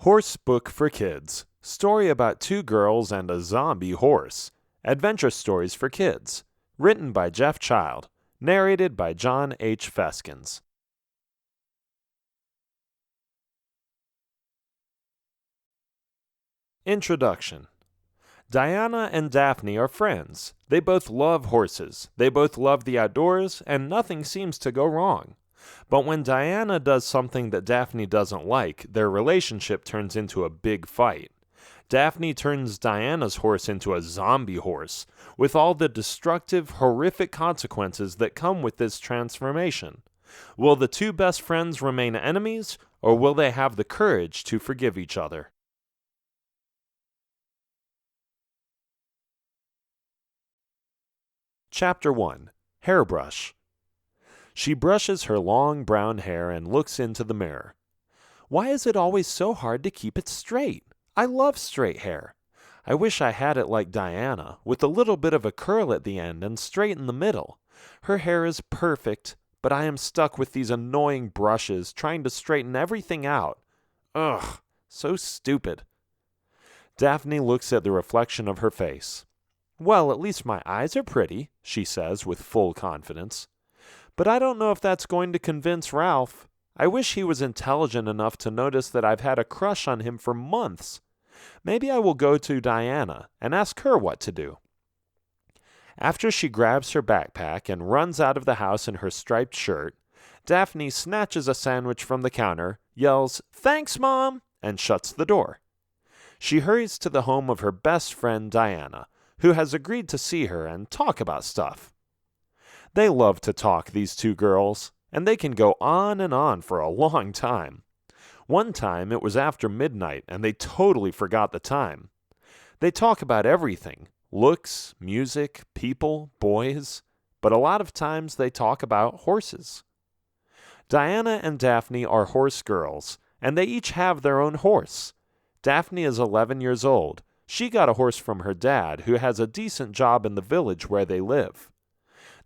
Horse Book for Kids. Story about two girls and a zombie horse. Adventure stories for kids. Written by Jeff Child. Narrated by John H. Feskins. Introduction. Diana and Daphne are friends. They both love horses. They both love the outdoors, and nothing seems to go wrong. But when Diana does something that Daphne doesn't like, their relationship turns into a big fight. Daphne turns Diana's horse into a zombie horse, with all the destructive, horrific consequences that come with this transformation. Will the two best friends remain enemies, or will they have the courage to forgive each other? Chapter 1. Hairbrush. She brushes her long brown hair and looks into the mirror. Why is it always so hard to keep it straight? I love straight hair. I wish I had it like Diana, with a little bit of a curl at the end and straight in the middle. Her hair is perfect, but I am stuck with these annoying brushes trying to straighten everything out. Ugh, so stupid. Daphne looks at the reflection of her face. Well, at least my eyes are pretty, she says with full confidence. But I don't know if that's going to convince Ralph. I wish he was intelligent enough to notice that I've had a crush on him for months. Maybe I will go to Diana and ask her what to do. After she grabs her backpack and runs out of the house in her striped shirt, Daphne snatches a sandwich from the counter, yells, "Thanks, Mom!" and shuts the door. She hurries to the home of her best friend Diana, who has agreed to see her and talk about stuff. They love to talk, these two girls, and they can go on and on for a long time. One time it was after midnight, and they totally forgot the time. They talk about everything, looks, music, people, boys, but a lot of times they talk about horses. Diana and Daphne are horse girls, and they each have their own horse. Daphne is 11 years old. She got a horse from her dad, who has a decent job in the village where they live.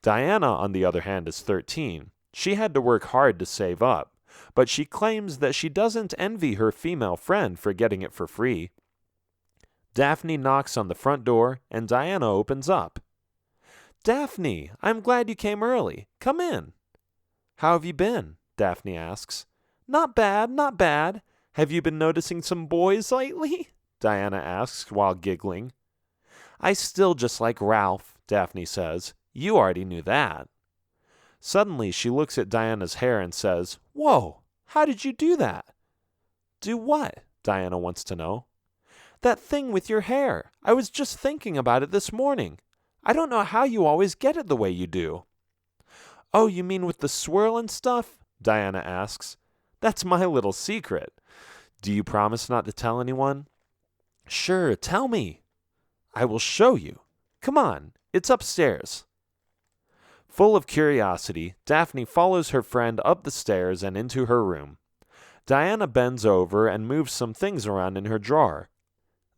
Diana, on the other hand, is 13. She had to work hard to save up, but she claims that she doesn't envy her female friend for getting it for free. Daphne knocks on the front door, and Diana opens up. "Daphne, I'm glad you came early. Come in." "How have you been?" Daphne asks. "Not bad, not bad. Have you been noticing some boys lately?" Diana asks while giggling. "I still just like Ralph," Daphne says. "You already knew that." Suddenly she looks at Diana's hair and says, "Whoa, how did you do that?" "Do what?" Diana wants to know. "That thing with your hair. I was just thinking about it this morning. I don't know how you always get it the way you do." "Oh, you mean with the swirl and stuff?" Diana asks. "That's my little secret. Do you promise not to tell anyone?" "Sure, tell me." "I will show you. Come on, it's upstairs." Full of curiosity, Daphne follows her friend up the stairs and into her room. Diana bends over and moves some things around in her drawer.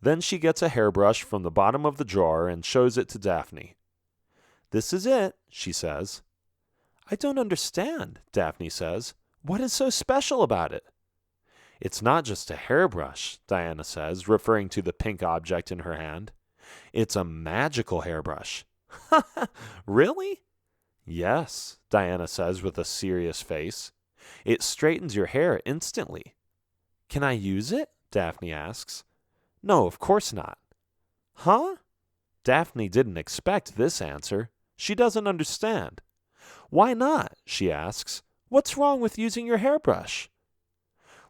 Then she gets a hairbrush from the bottom of the drawer and shows it to Daphne. "This is it," she says. "I don't understand," Daphne says. "What is so special about it?" "It's not just a hairbrush," Diana says, referring to the pink object in her hand. "It's a magical hairbrush." "Really?" "Yes," Diana says with a serious face. "It straightens your hair instantly." "Can I use it?" Daphne asks. "No, of course not." "Huh?" Daphne didn't expect this answer. She doesn't understand. "Why not?" she asks. "What's wrong with using your hairbrush?"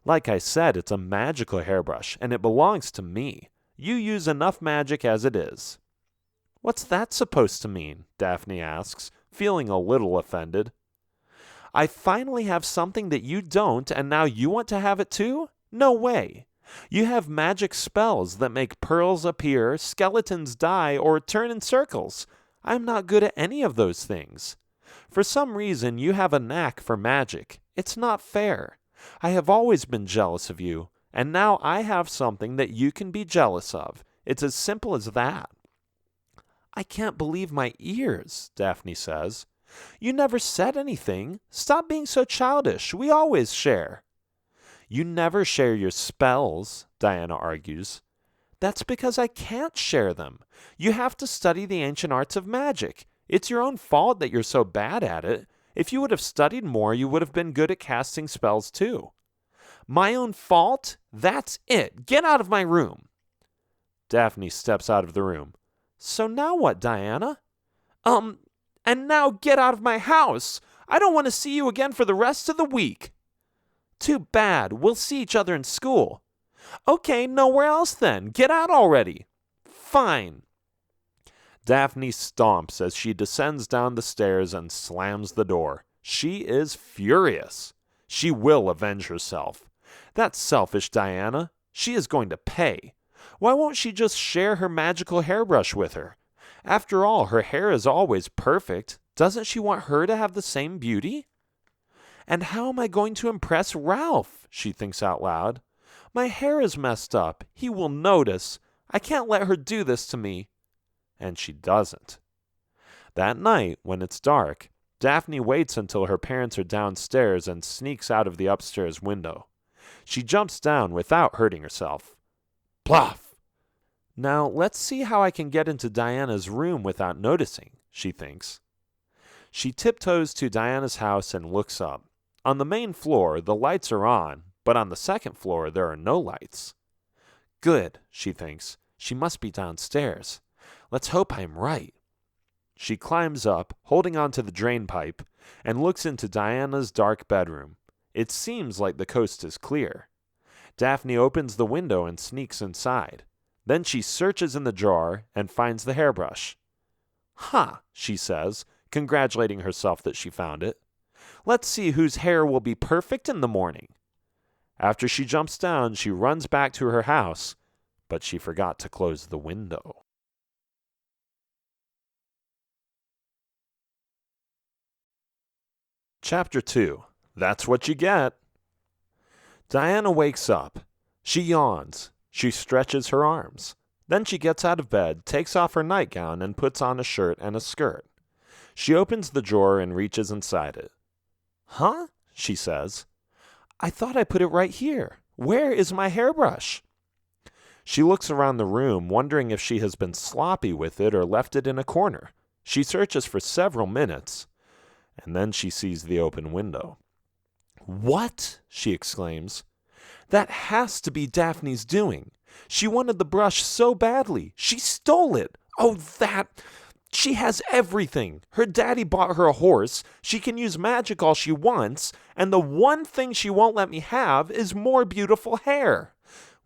"Like I said, it's a magical hairbrush, and it belongs to me. You use enough magic as it is." "What's that supposed to mean?" Daphne asks, feeling a little offended. "I finally have something that you don't, and now you want to have it too? No way. You have magic spells that make pearls appear, skeletons die, or turn in circles. I'm not good at any of those things. For some reason, you have a knack for magic. It's not fair. I have always been jealous of you, and now I have something that you can be jealous of. It's as simple as that." "I can't believe my ears," Daphne says. "You never said anything. Stop being so childish. We always share." You never share your spells, Diana argues. That's because I can't share them. You have to study the ancient arts of magic. It's your own fault that you're so bad at it. If you would have studied more, you would have been good at casting spells too. My own fault? That's it. Get out of my room. Daphne steps out of the room. So now what, Diana? And now get out of my house. I don't want to see you again for the rest of the week. Too bad. We'll see each other in school. Okay, nowhere else then. Get out already. Fine. Daphne stomps as she descends down the stairs and slams the door. She is furious. She will avenge herself. That selfish Diana. She is going to pay. Why won't she just share her magical hairbrush with her? After all, her hair is always perfect. Doesn't she want her to have the same beauty? And how am I going to impress Ralph? She thinks out loud. My hair is messed up. He will notice. I can't let her do this to me. And she doesn't. That night, when it's dark, Daphne waits until her parents are downstairs and sneaks out of the upstairs window. She jumps down without hurting herself. Plof! Now, let's see how I can get into Diana's room without noticing, she thinks. She tiptoes to Diana's house and looks up. On the main floor, the lights are on, but on the second floor, there are no lights. Good, she thinks. She must be downstairs. Let's hope I'm right. She climbs up, holding onto the drain pipe, and looks into Diana's dark bedroom. It seems like the coast is clear. Daphne opens the window and sneaks inside. Then she searches in the drawer and finds the hairbrush. Ha, she says, congratulating herself that she found it. Let's see whose hair will be perfect in the morning. After she jumps down, she runs back to her house, but she forgot to close the window. Chapter 2. That's what you get. Diana wakes up. She yawns. She stretches her arms. Then she gets out of bed, takes off her nightgown, and puts on a shirt and a skirt. She opens the drawer and reaches inside it. Huh? She says. I thought I put it right here. Where is my hairbrush? She looks around the room, wondering if she has been sloppy with it or left it in a corner. She searches for several minutes, and then she sees the open window. What? She exclaims. That has to be Daphne's doing. She wanted the brush so badly. She stole it. Oh, that. She has everything. Her daddy bought her a horse. She can use magic all she wants. And the one thing she won't let me have is more beautiful hair.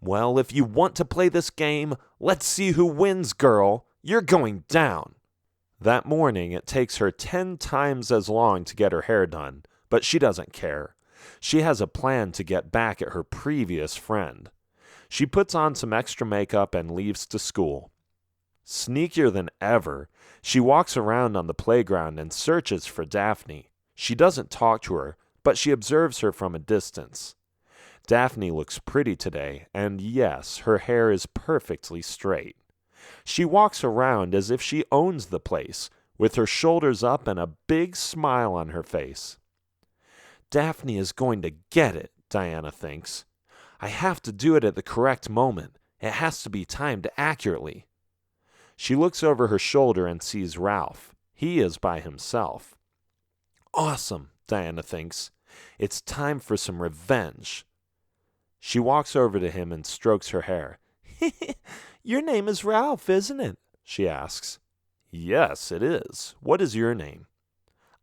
Well, if you want to play this game, let's see who wins, girl. You're going down. That morning, it takes her 10 times as long to get her hair done, but she doesn't care. She has a plan to get back at her previous friend. She puts on some extra makeup and leaves to school. Sneakier than ever, she walks around on the playground and searches for Daphne. She doesn't talk to her, but she observes her from a distance. Daphne looks pretty today, and yes, her hair is perfectly straight. She walks around as if she owns the place, with her shoulders up and a big smile on her face. Daphne is going to get it, Diana thinks. I have to do it at the correct moment. It has to be timed accurately. She looks over her shoulder and sees Ralph. He is by himself. Awesome, Diana thinks. It's time for some revenge. She walks over to him and strokes her hair. Your name is Ralph, isn't it? She asks. Yes, it is. What is your name?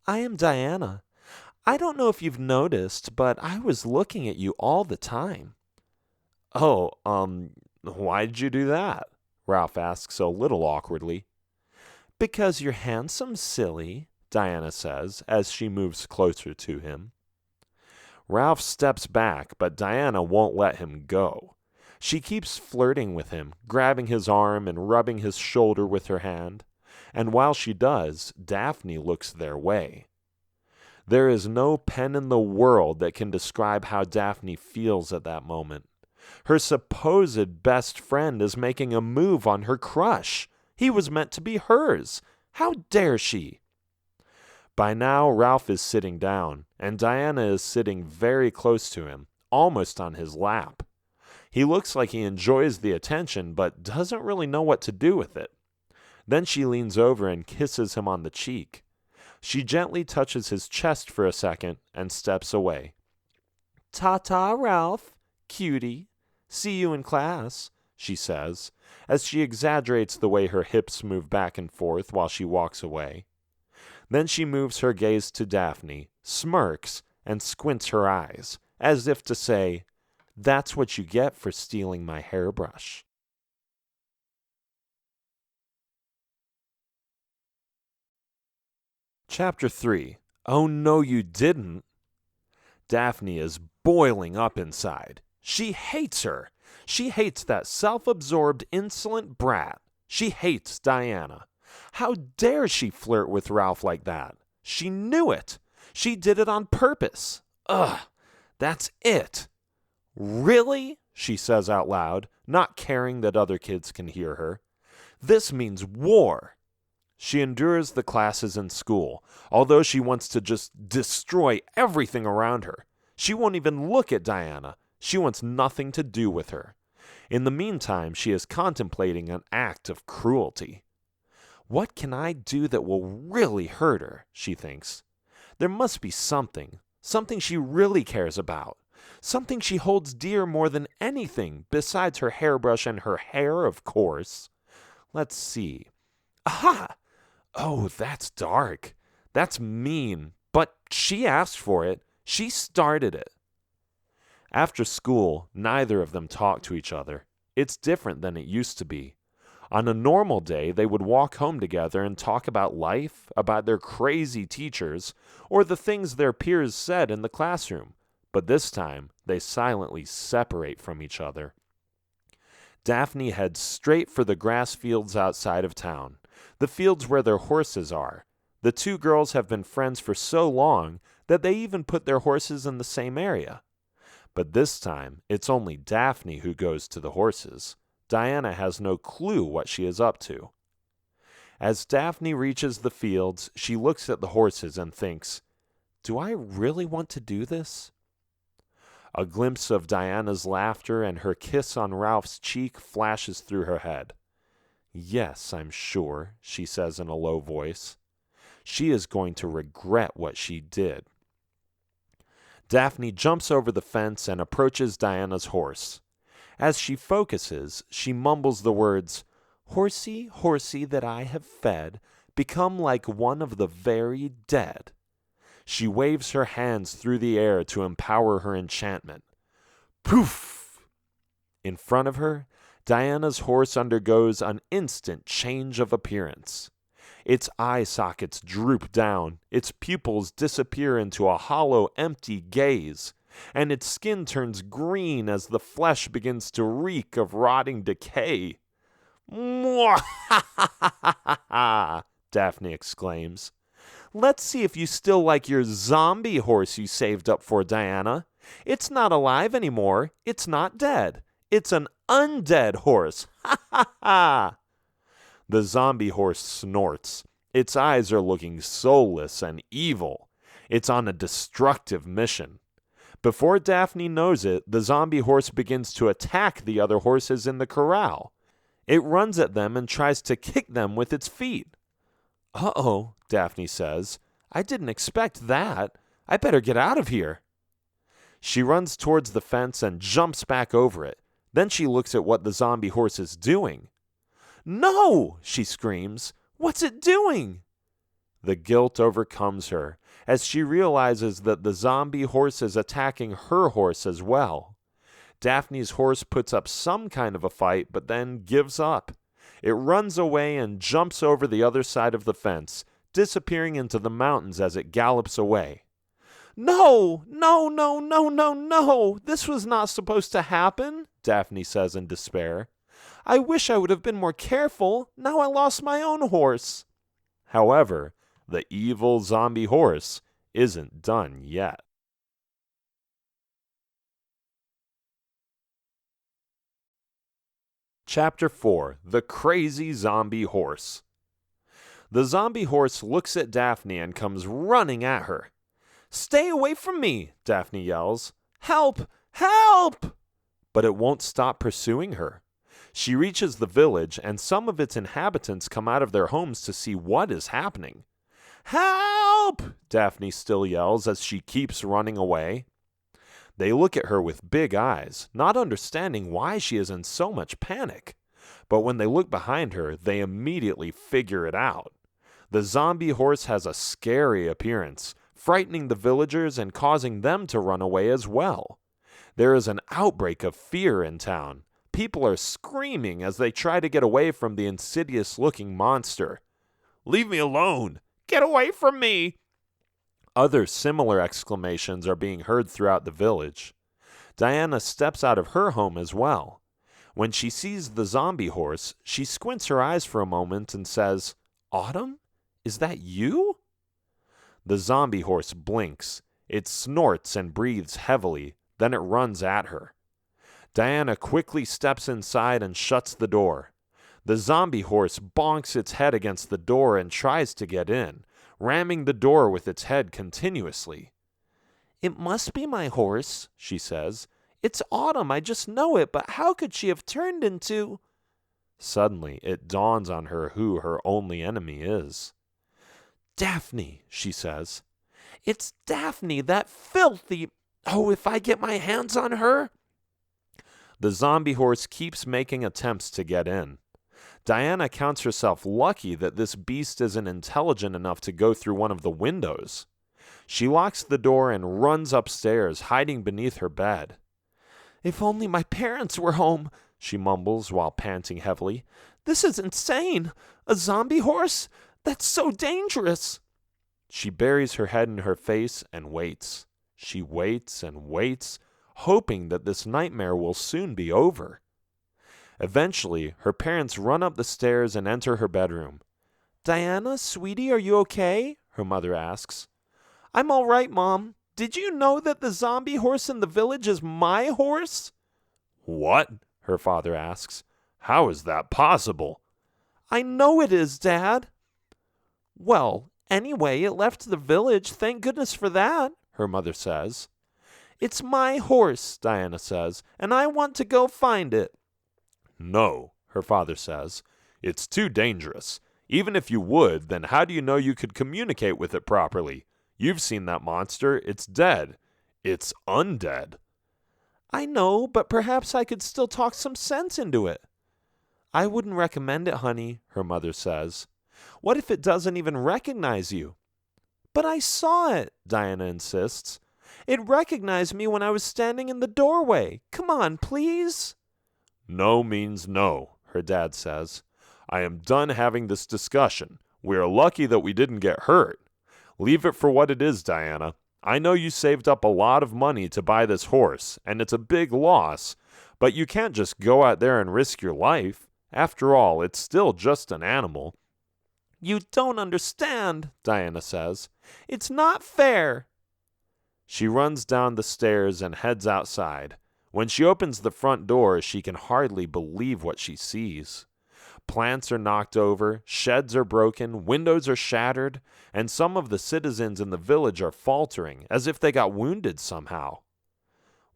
I am Diana. I don't know if you've noticed, but I was looking at you all the time. Oh, why did you do that? Ralph asks a little awkwardly. Because you're handsome, silly, Diana says as she moves closer to him. Ralph steps back, but Diana won't let him go. She keeps flirting with him, grabbing his arm and rubbing his shoulder with her hand. And while she does, Daphne looks their way. There is no pen in the world that can describe how Daphne feels at that moment. Her supposed best friend is making a move on her crush. He was meant to be hers. How dare she? By now, Ralph is sitting down, and Diana is sitting very close to him, almost on his lap. He looks like he enjoys the attention, but doesn't really know what to do with it. Then she leans over and kisses him on the cheek. She gently touches his chest for a second and steps away. "Ta-ta, Ralph, cutie. See you in class," she says, as she exaggerates the way her hips move back and forth while she walks away. Then she moves her gaze to Daphne, smirks, and squints her eyes, as if to say, "That's what you get for stealing my hairbrush." Chapter 3. Oh, no, you didn't. Daphne is boiling up inside. She hates her. She hates that self-absorbed, insolent brat. She hates Diana. How dare she flirt with Ralph like that? She knew it. She did it on purpose. Ugh, that's it. Really? She says out loud, not caring that other kids can hear her. This means war. She endures the classes in school, although she wants to just destroy everything around her. She won't even look at Diana. She wants nothing to do with her. In the meantime, she is contemplating an act of cruelty. What can I do that will really hurt her, she thinks. There must be something she really cares about, something she holds dear more than anything besides her hairbrush and her hair, of course. Let's see. Aha! Oh, that's dark. That's mean. But she asked for it. She started it. After school, neither of them talk to each other. It's different than it used to be. On a normal day, they would walk home together and talk about life, about their crazy teachers, or the things their peers said in the classroom. But this time, they silently separate from each other. Daphne heads straight for the grass fields outside of town, the fields where their horses are. The two girls have been friends for so long that they even put their horses in the same area. But this time, it's only Daphne who goes to the horses. Diana has no clue what she is up to. As Daphne reaches the fields, she looks at the horses and thinks, "Do I really want to do this?" A glimpse of Diana's laughter and her kiss on Ralph's cheek flashes through her head. "Yes, I'm sure," she says in a low voice. She is going to regret what she did. Daphne jumps over the fence and approaches Diana's horse. As she focuses, she mumbles the words, "Horsey, horsey that I have fed, become like one of the very dead." She waves her hands through the air to empower her enchantment. Poof! In front of her, Diana's horse undergoes an instant change of appearance. Its eye sockets droop down, its pupils disappear into a hollow, empty gaze, and its skin turns green as the flesh begins to reek of rotting decay. "Mwah-ha-ha-ha-ha-ha!" Daphne exclaims. "Let's see if you still like your zombie horse you saved up for, Diana. It's not alive anymore. It's not dead. It's an undead horse. Ha ha ha!" The zombie horse snorts. Its eyes are looking soulless and evil. It's on a destructive mission. Before Daphne knows it, the zombie horse begins to attack the other horses in the corral. It runs at them and tries to kick them with its feet. "Uh-oh," Daphne says. "I didn't expect that. I better get out of here." She runs towards the fence and jumps back over it. Then she looks at what the zombie horse is doing. "No!" she screams. "What's it doing?" The guilt overcomes her as she realizes that the zombie horse is attacking her horse as well. Daphne's horse puts up some kind of a fight, but then gives up. It runs away and jumps over the other side of the fence, disappearing into the mountains as it gallops away. "No, no, no, no, no, no! This was not supposed to happen," Daphne says in despair. "I wish I would have been more careful. Now I lost my own horse." However, the evil zombie horse isn't done yet. Chapter 4. The Crazy Zombie Horse. The zombie horse looks at Daphne and comes running at her. "Stay away from me!" Daphne yells. "Help! Help! But it won't stop pursuing her. She reaches the village, and some of its inhabitants come out of their homes to see what is happening. Help! Daphne still yells as she keeps running away. They look at her with big eyes, not understanding why she is in so much panic. But when they look behind her, they immediately figure it out. The zombie horse has a scary appearance, frightening the villagers and causing them to run away as well. There is an outbreak of fear in town. People are screaming as they try to get away from the insidious-looking monster. Leave me alone! Get away from me! Other similar exclamations are being heard throughout the village. Diana steps out of her home as well. When she sees the zombie horse, she squints her eyes for a moment and says, "Autumn? Is that you?" The zombie horse blinks. It snorts and breathes heavily. Then it runs at her. Diana quickly steps inside and shuts the door. The zombie horse bonks its head against the door and tries to get in, ramming the door with its head continuously. "It must be my horse," she says. "It's Autumn, I just know it, but how could she have turned into—" Suddenly, it dawns on her who her only enemy is. "Daphne," she says. "It's Daphne, that filthy— Oh, if I get my hands on her!" The zombie horse keeps making attempts to get in. Diana counts herself lucky that this beast isn't intelligent enough to go through one of the windows. She locks the door and runs upstairs, hiding beneath her bed. "If only my parents were home," she mumbles while panting heavily. "This is insane! A zombie horse? That's so dangerous!" She buries her head in her face and waits. She waits and waits, hoping that this nightmare will soon be over. Eventually, her parents run up the stairs and enter her bedroom. "Diana, sweetie, are you okay?" her mother asks. "I'm all right, Mom. Did you know that the zombie horse in the village is my horse?" "What?" her father asks. "How is that possible?" "I know it is, Dad." "Well, anyway, it left the village. Thank goodness for that," her mother says. "It's my horse," Diana says, "and I want to go find it." "No," her father says. "It's too dangerous. Even if you would, then how do you know you could communicate with it properly? You've seen that monster. It's dead. It's undead." "I know, but perhaps I could still talk some sense into it." "I wouldn't recommend it, honey," her mother says. "What if it doesn't even recognize you?" "But I saw it," Diana insists. "It recognized me when I was standing in the doorway. Come on, please." "No means no," her dad says. "I am done having this discussion. We are lucky that we didn't get hurt. Leave it for what it is, Diana. I know you saved up a lot of money to buy this horse, and it's a big loss, but you can't just go out there and risk your life. After all, it's still just an animal." "You don't understand," Diana says. "It's not fair." She runs down the stairs and heads outside. When she opens the front door, she can hardly believe what she sees. Plants are knocked over, sheds are broken, windows are shattered, and some of the citizens in the village are faltering, as if they got wounded somehow.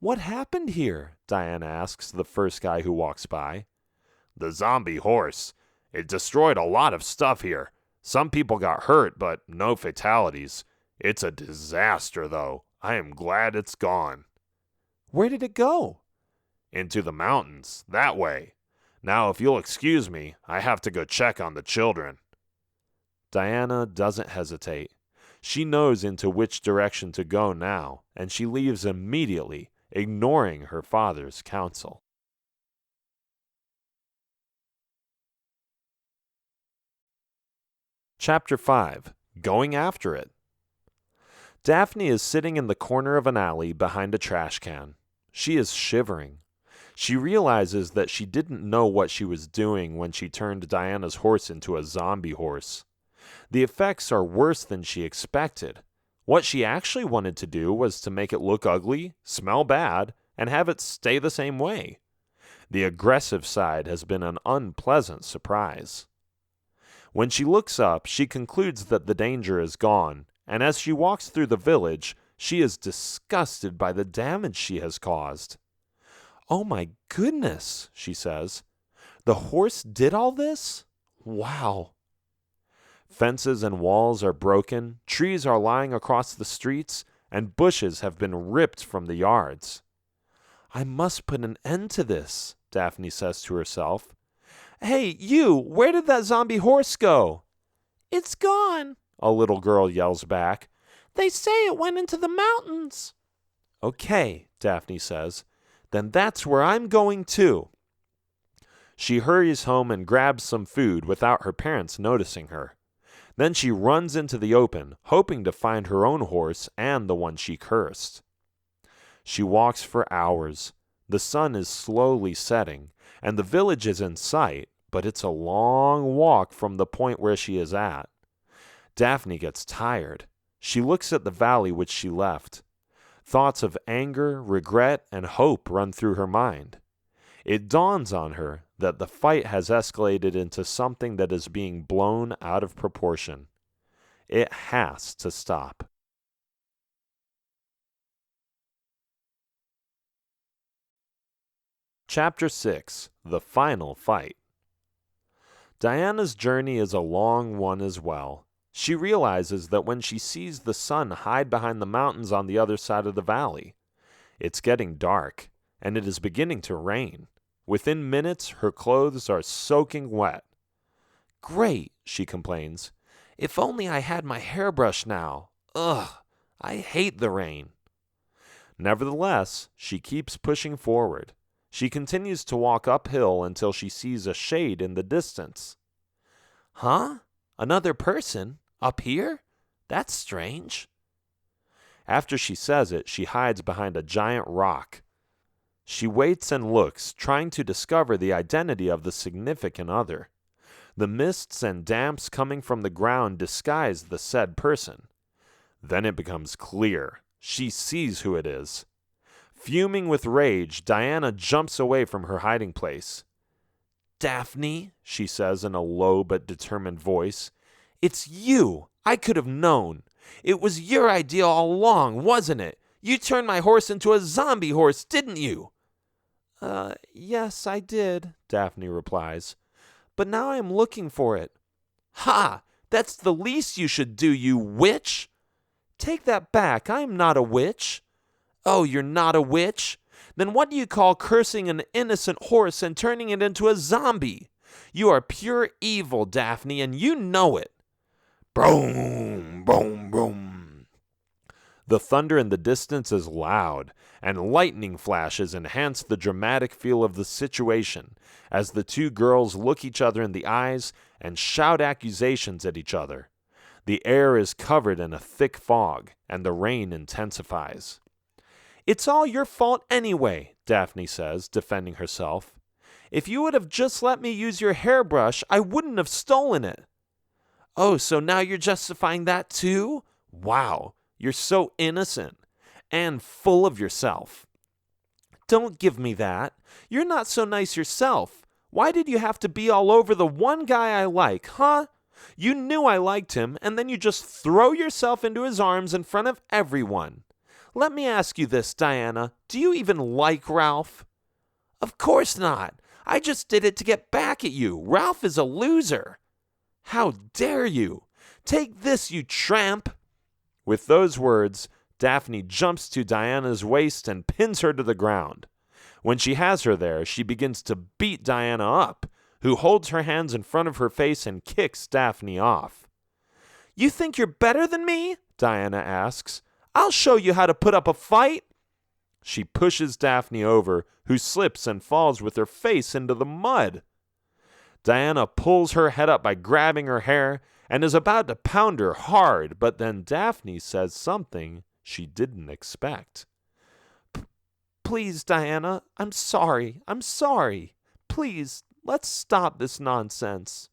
"What happened here?" Diana asks the first guy who walks by. "The zombie horse. It destroyed a lot of stuff here. Some people got hurt, but no fatalities. It's a disaster, though. I am glad it's gone." "Where did it go?" "Into the mountains, that way. Now, if you'll excuse me, I have to go check on the children." Diana doesn't hesitate. She knows into which direction to go now, and she leaves immediately, ignoring her father's counsel. Chapter 5. Going After It. Daphne is sitting in the corner of an alley behind a trash can. She is shivering. She realizes that she didn't know what she was doing when she turned Diana's horse into a zombie horse. The effects are worse than she expected. What she actually wanted to do was to make it look ugly, smell bad, and have it stay the same way. The aggressive side has been an unpleasant surprise. When she looks up, she concludes that the danger is gone, and as she walks through the village, She is disgusted by the damage she has caused. "Oh my goodness," she says. "The horse did all this? Wow." Fences and walls are broken, trees are lying across the streets, and bushes have been ripped from the yards. "I must put an end to this," Daphne says to herself. "Hey, you, where did that zombie horse go?" "It's gone," a little girl yells back. "They say it went into the mountains." "Okay," Daphne says, "then that's where I'm going too." She hurries home and grabs some food without her parents noticing her. Then she runs into the open, hoping to find her own horse and the one she cursed. She walks for hours. The sun is slowly setting, and the village is in sight, but it's a long walk from the point where she is at. Daphne gets tired. She looks at the valley which she left. Thoughts of anger, regret, and hope run through her mind. It dawns on her that the fight has escalated into something that is being blown out of proportion. It has to stop. Chapter 6: The Final Fight. Diana's journey is a long one as well. She realizes that when she sees the sun hide behind the mountains on the other side of the valley. It's getting dark, and it is beginning to rain. Within minutes, her clothes are soaking wet. "Great," she complains. "If only I had my hairbrush now. Ugh, I hate the rain." Nevertheless, she keeps pushing forward. She continues to walk uphill until she sees a shade in the distance. "Huh? Another person? Up here? That's strange." After she says it, she hides behind a giant rock. She waits and looks, trying to discover the identity of the significant other. The mists and damps coming from the ground disguise the said person. Then it becomes clear. She sees who it is. Fuming with rage, Diana jumps away from her hiding place. "Daphne," she says in a low but determined voice, "it's you! I could have known. It was your idea all along, wasn't it? You turned my horse into a zombie horse, didn't you?" Yes, I did," Daphne replies. "But now I am looking for it." "Ha! That's the least you should do, you witch!" "Take that back. I am not a witch." "Oh, you're not a witch? Then what do you call cursing an innocent horse and turning it into a zombie? You are pure evil, Daphne, and you know it." Boom, boom, boom. The thunder in the distance is loud, and lightning flashes enhance the dramatic feel of the situation as the two girls look each other in the eyes and shout accusations at each other. The air is covered in a thick fog, and the rain intensifies. "It's all your fault anyway," Daphne says, defending herself. "If you would have just let me use your hairbrush, I wouldn't have stolen it." "Oh, so now you're justifying that too? Wow, you're so innocent and full of yourself." "Don't give me that. You're not so nice yourself. Why did you have to be all over the one guy I like, huh? You knew I liked him, and then you just throw yourself into his arms in front of everyone. Let me ask you this, Diana. Do you even like Ralph?" "Of course not. I just did it to get back at you. Ralph is a loser." "How dare you? Take this, you tramp." With those words, Daphne jumps to Diana's waist and pins her to the ground. When she has her there, she begins to beat Diana up, who holds her hands in front of her face and kicks Daphne off. "You think you're better than me?" Diana asks. "I'll show you how to put up a fight." She pushes Daphne over, who slips and falls with her face into the mud. Diana pulls her head up by grabbing her hair and is about to pound her hard, but then Daphne says something she didn't expect. "Please, Diana, I'm sorry. Please, let's stop this nonsense."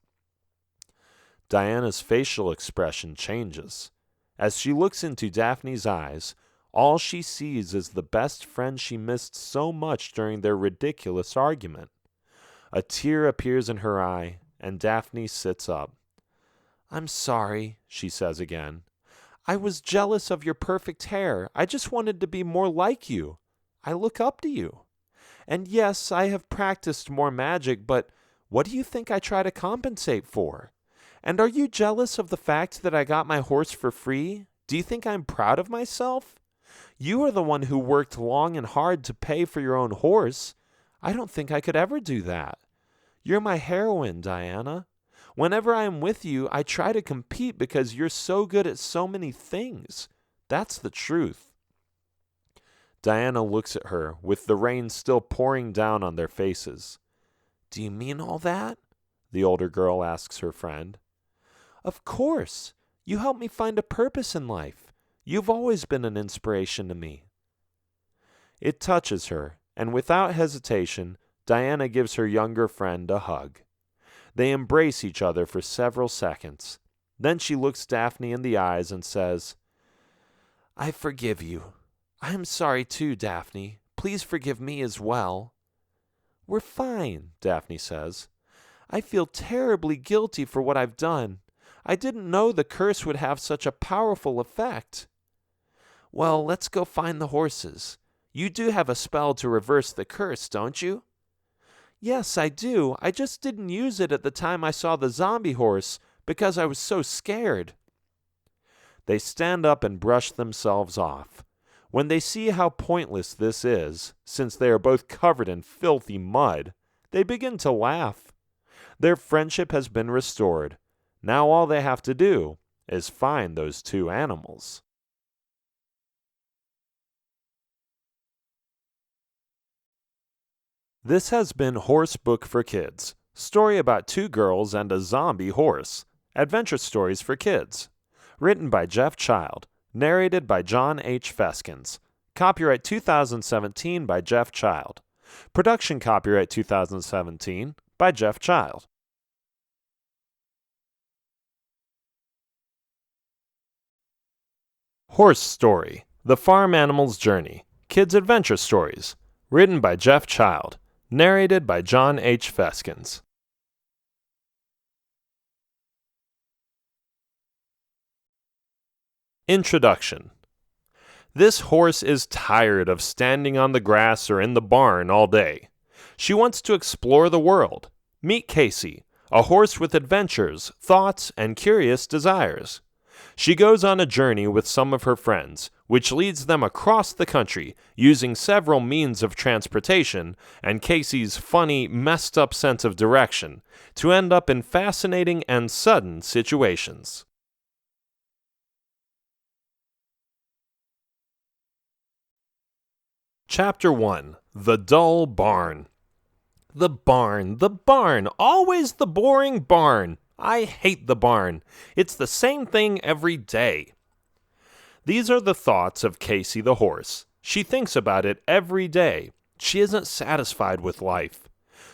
Diana's facial expression changes. As she looks into Daphne's eyes, all she sees is the best friend she missed so much during their ridiculous argument. A tear appears in her eye, and Daphne sits up. "I'm sorry," she says again. I was jealous of your perfect hair. I just wanted to be more like you. I look up to you. And yes, I have practiced more magic, but what do you think I try to compensate for? And are you jealous of the fact that I got my horse for free? Do you think I'm proud of myself? You are the one who worked long and hard to pay for your own horse. I don't think I could ever do that. You're my heroine, Diana. Whenever I am with you, I try to compete because you're so good at so many things. That's the truth. Diana looks at her, with the rain still pouring down on their faces. Do you mean all that? The older girl asks her friend. Of course. You helped me find a purpose in life. You've always been an inspiration to me. It touches her, and without hesitation, Diana gives her younger friend a hug. They embrace each other for several seconds. Then she looks Daphne in the eyes and says, I forgive you. I am sorry too, Daphne. Please forgive me as well. We're fine, Daphne says. I feel terribly guilty for what I've done. I didn't know the curse would have such a powerful effect. Well, let's go find the horses. You do have a spell to reverse the curse, don't you? Yes, I do. I just didn't use it at the time I saw the zombie horse because I was so scared. They stand up and brush themselves off. When they see how pointless this is, since they are both covered in filthy mud, they begin to laugh. Their friendship has been restored. Now all they have to do is find those two animals. This has been Horse Book for Kids, story about two girls and a zombie horse, adventure stories for kids. Written by Jeff Child, narrated by John H. Feskins. Copyright 2017 by Jeff Child. Production copyright 2017 by Jeff Child. Horse Story, The Farm Animal's Journey, Kids Adventure Stories. Written by Jeff Child. Narrated by John H. Feskins. Introduction. This horse is tired of standing on the grass or in the barn all day. She wants to explore the world. Meet Casey, a horse with adventures, thoughts, and curious desires. She goes on a journey with some of her friends, which leads them across the country using several means of transportation and Casey's funny, messed up sense of direction to end up in fascinating and sudden situations. Chapter 1. The Dull Barn. The barn, always the boring barn. I hate the barn. It's the same thing every day. These are the thoughts of Casey the horse. She thinks about it every day. She isn't satisfied with life.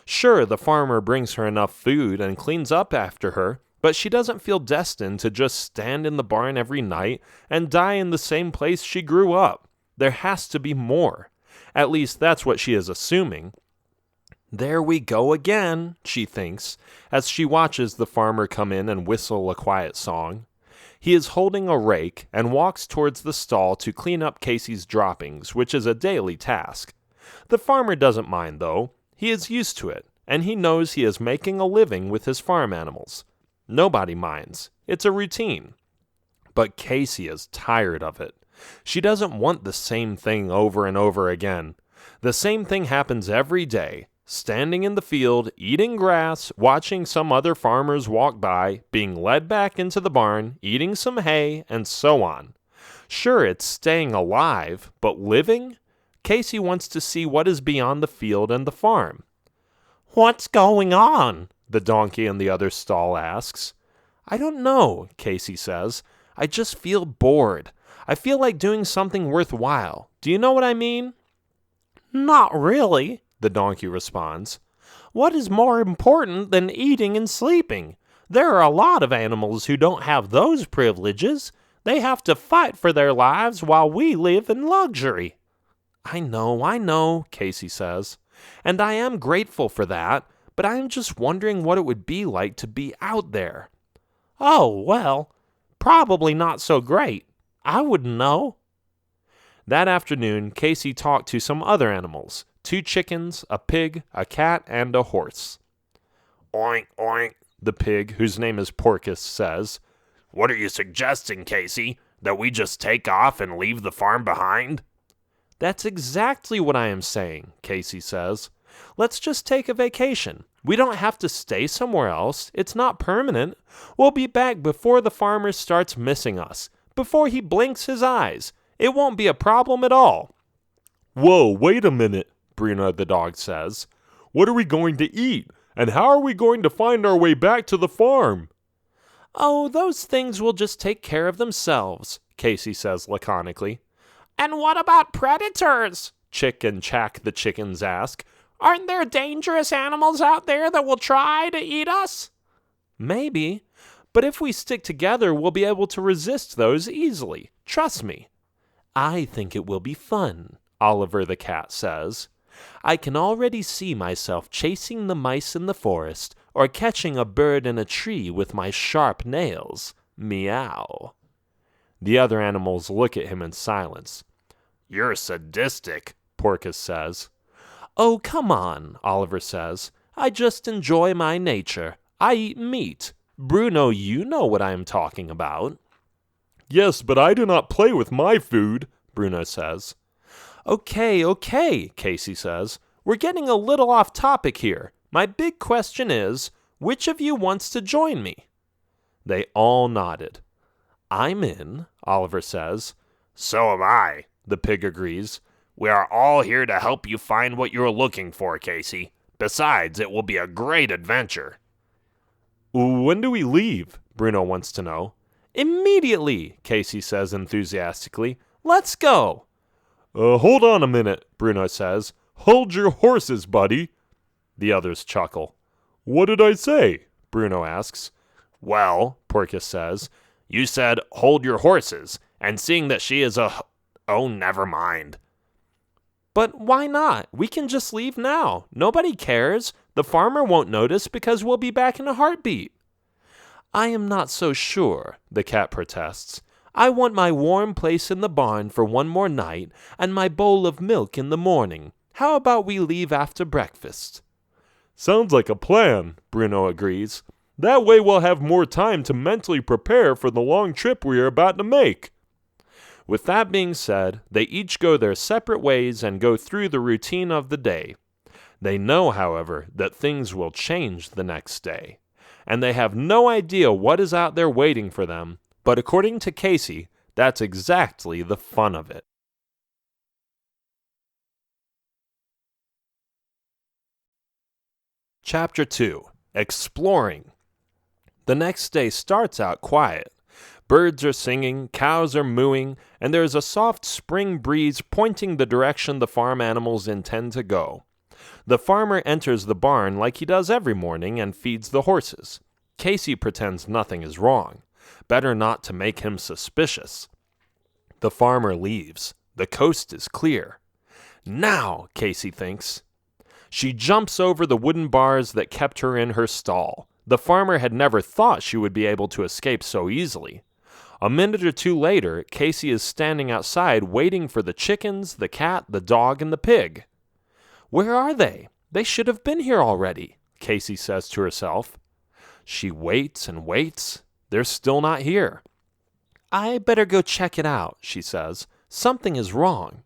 Sure, the farmer brings her enough food and cleans up after her, but she doesn't feel destined to just stand in the barn every night and die in the same place she grew up. There has to be more. At least that's what she is assuming. There we go again, she thinks, as she watches the farmer come in and whistle a quiet song. He is holding a rake and walks towards the stall to clean up Casey's droppings, which is a daily task. The farmer doesn't mind, though. He is used to it, and he knows he is making a living with his farm animals. Nobody minds. It's a routine. But Casey is tired of it. She doesn't want the same thing over and over again. The same thing happens every day. Standing in the field, eating grass, watching some other farmers walk by, being led back into the barn, eating some hay, and so on. Sure, it's staying alive, but living? Casey wants to see what is beyond the field and the farm. What's going on? The donkey in the other stall asks. I don't know, Casey says. I just feel bored. I feel like doing something worthwhile. Do you know what I mean? Not really, the donkey responds. What is more important than eating and sleeping? There are a lot of animals who don't have those privileges. They have to fight for their lives while we live in luxury. I know, Casey says. And I am grateful for that, but I am just wondering what it would be like to be out there. Oh, well, probably not so great, I wouldn't know. That afternoon, Casey talked to some other animals, 2 chickens, a pig, a cat, and a horse. Oink, oink, The pig, whose name is Porcus, says. What are you suggesting, Casey? That we just take off and leave the farm behind? That's exactly what I am saying, Casey says. Let's just take a vacation. We don't have to stay somewhere else. It's not permanent. We'll be back before the farmer starts missing us, before he blinks his eyes. It won't be a problem at all. Whoa, wait a minute, Bruno the dog says. What are we going to eat? And how are we going to find our way back to the farm? Oh, those things will just take care of themselves, Casey says laconically. And what about predators? Chick and Chack the chickens ask. Aren't there dangerous animals out there that will try to eat us? Maybe, but if we stick together, we'll be able to resist those easily. Trust me. I think it will be fun, Oliver the cat says. I can already see myself chasing the mice in the forest or catching a bird in a tree with my sharp nails. Meow. The other animals look at him in silence. You're sadistic, Porcus says. Oh, come on, Oliver says. I just enjoy my nature. I eat meat. Bruno, you know what I am talking about. Yes, but I do not play with my food, Bruno says. Okay, Casey says. We're getting a little off topic here. My big question is, which of you wants to join me? They all nodded. I'm in, Oliver says. So am I, the pig agrees. We are all here to help you find what you're looking for, Casey. Besides, it will be a great adventure. When do we leave? Bruno wants to know. Immediately, Casey says enthusiastically. Let's go. Hold on a minute, Bruno says. Hold your horses, buddy. The others chuckle. What did I say? Bruno asks. Well, Porcus says. You said, hold your horses, and seeing that she is Oh, never mind. But why not? We can just leave now. Nobody cares. The farmer won't notice because we'll be back in a heartbeat. I am not so sure, the cat protests. I want my warm place in the barn for one more night and my bowl of milk in the morning. How about we leave after breakfast? Sounds like a plan, Bruno agrees. That way we'll have more time to mentally prepare for the long trip we are about to make. With that being said, they each go their separate ways and go through the routine of the day. They know, however, that things will change the next day, and they have no idea what is out there waiting for them, but according to Casey, that's exactly the fun of it. Chapter 2. Exploring. The next day starts out quiet. Birds are singing, cows are mooing, and there is a soft spring breeze pointing the direction the farm animals intend to go. The farmer enters the barn like he does every morning and feeds the horses. Casey pretends nothing is wrong. Better not to make him suspicious. The farmer leaves. The coast is clear. Now, Casey thinks. She jumps over the wooden bars that kept her in her stall. The farmer had never thought she would be able to escape so easily. A minute or two later, Casey is standing outside waiting for the chickens, the cat, the dog, and the pig. Where are they? They should have been here already, Casey says to herself. She waits and waits. They're still not here. I better go check it out, she says. Something is wrong.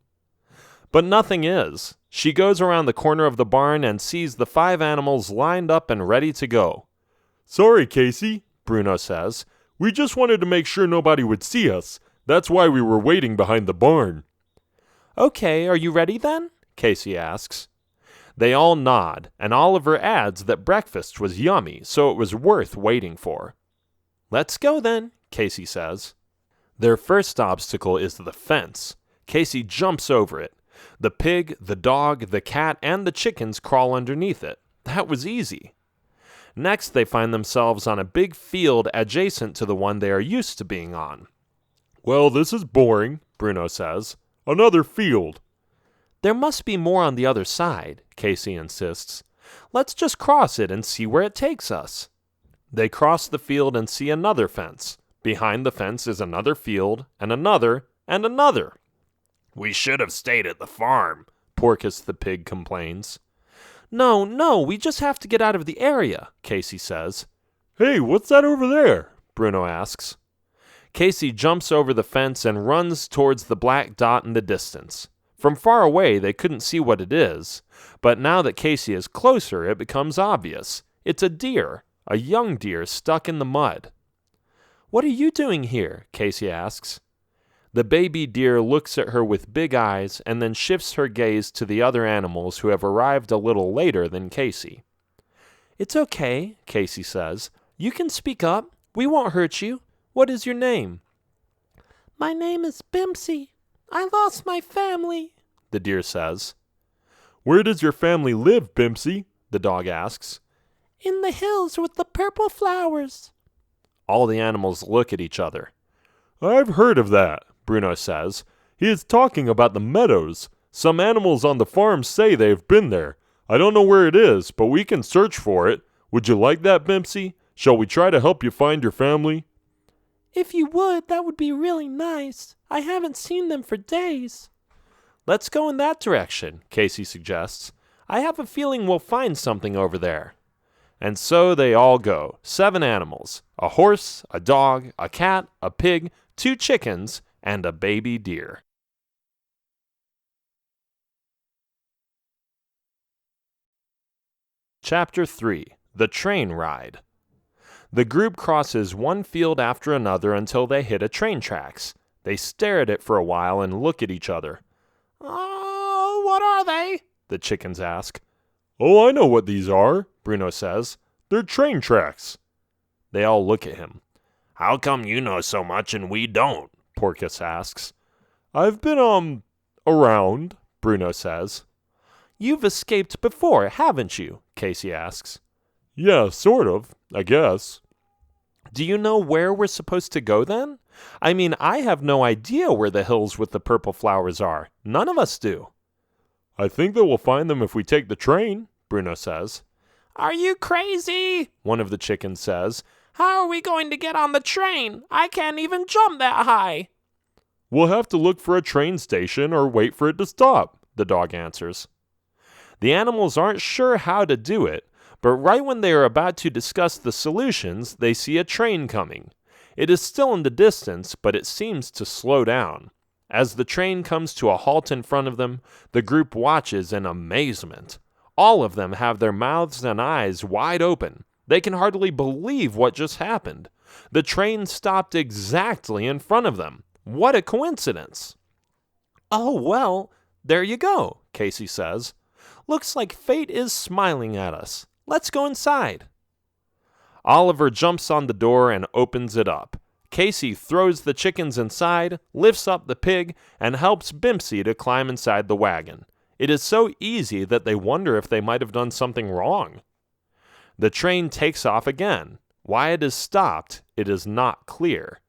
But nothing is. She goes around the corner of the barn and sees the 5 animals lined up and ready to go. Sorry, Casey, Bruno says. We just wanted to make sure nobody would see us. That's why we were waiting behind the barn. Okay, are you ready then? Casey asks. They all nod, and Oliver adds that breakfast was yummy, so it was worth waiting for. Let's go then, Casey says. Their first obstacle is the fence. Casey jumps over it. The pig, the dog, the cat, and the chickens crawl underneath it. That was easy. Next, they find themselves on a big field adjacent to the one they are used to being on. Well, this is boring, Bruno says. Another field. There must be more on the other side, Casey insists. Let's just cross it and see where it takes us. They cross the field and see another fence. Behind the fence is another field, and another, and another. We should have stayed at the farm, Porcus the pig complains. No, we just have to get out of the area, Casey says. Hey, what's that over there? Bruno asks. Casey jumps over the fence and runs towards the black dot in the distance. From far away, they couldn't see what it is, but now that Casey is closer, it becomes obvious. It's a deer, a young deer stuck in the mud. What are you doing here? Casey asks. The baby deer looks at her with big eyes and then shifts her gaze to the other animals who have arrived a little later than Casey. It's okay, Casey says. You can speak up. We won't hurt you. What is your name? My name is Bimpsy. I lost my family, the deer says. Where does your family live, Bimpsy? The dog asks. In the hills with the purple flowers. All the animals look at each other. I've heard of that, Bruno says. He is talking about the meadows. Some animals on the farm say they've been there. I don't know where it is, but we can search for it. Would you like that, Bimpsy? Shall we try to help you find your family? If you would, that would be really nice. I haven't seen them for days. Let's go in that direction, Casey suggests. I have a feeling we'll find something over there. And so they all go, 7 animals, a horse, a dog, a cat, a pig, 2 chickens, and a baby deer. Chapter 3. The Train Ride. The group crosses one field after another until they hit a train tracks. They stare at it for a while and look at each other. Oh, what are they? The chickens ask. Oh, I know what these are, Bruno says. They're train tracks. They all look at him. How come you know so much and we don't? Porcus asks. I've been, around, Bruno says. You've escaped before, haven't you? Casey asks. Yeah, sort of, I guess. Do you know where we're supposed to go then? I mean, I have no idea where the hills with the purple flowers are. None of us do. I think that we'll find them if we take the train, Bruno says. Are you crazy? One of the chickens says. How are we going to get on the train? I can't even jump that high. We'll have to look for a train station or wait for it to stop, the dog answers. The animals aren't sure how to do it, but right when they are about to discuss the solutions, they see a train coming. It is still in the distance, but it seems to slow down. As the train comes to a halt in front of them, the group watches in amazement. All of them have their mouths and eyes wide open. They can hardly believe what just happened. The train stopped exactly in front of them. What a coincidence! Oh, well, there you go, Casey says. Looks like fate is smiling at us. Let's go inside. Oliver jumps on the door and opens it up. Casey throws the chickens inside, lifts up the pig, and helps Bimpsy to climb inside the wagon. It is so easy that they wonder if they might have done something wrong. The train takes off again. Why it is stopped, it is not clear.